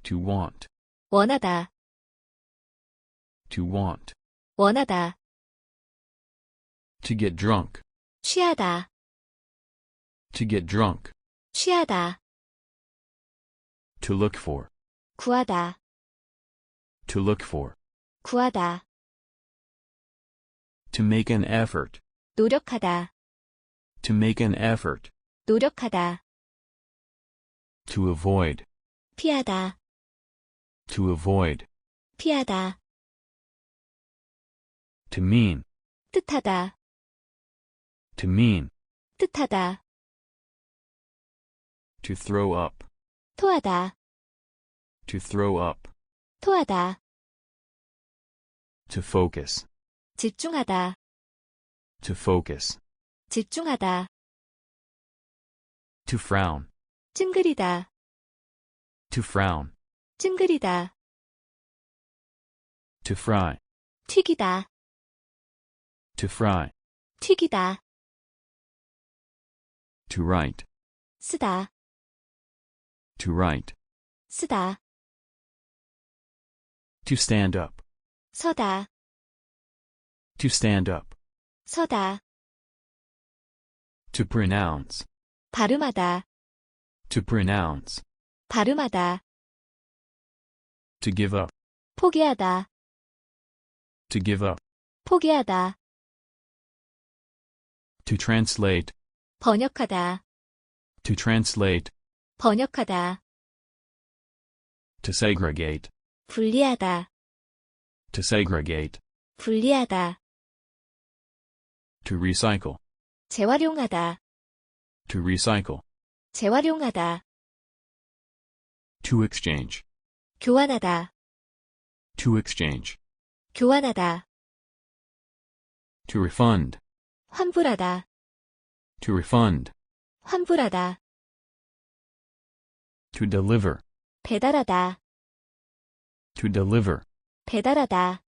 To want. 원하다, To want. 원하다, To get drunk. 취하다, To get drunk. 취하다, To look for. 구하다, To look for. 구하다, To make an effort. 노력하다, To make an effort. 노력하다, To avoid. 피하다, To avoid. 피하다, To mean. 뜻하다, To mean. 뜻하다, To throw up. 토하다, To throw up. 토하다, To focus. 집중하다, To focus. 집중하다, To frown. 찡그리다, To frown. 찡그리다, To fry. 튀기다, To fry. 튀기다, To write. 쓰다, To write. 쓰다, To stand up. 서다, To stand up. 서다, To pronounce. 발음하다, To pronounce. 발음하다, To give up. 포기하다, To give up. 포기하다, To translate. 번역하다, To translate. 번역하다, To segregate. 분리하다, To segregate. 분리하다, To recycle. 재활용하다, To recycle. 재활용하다, To exchange. 교환하다, To exchange. 교환하다, To refund. 환불하다, To refund. 환불하다, To deliver. 배달하다, To deliver. 배달하다,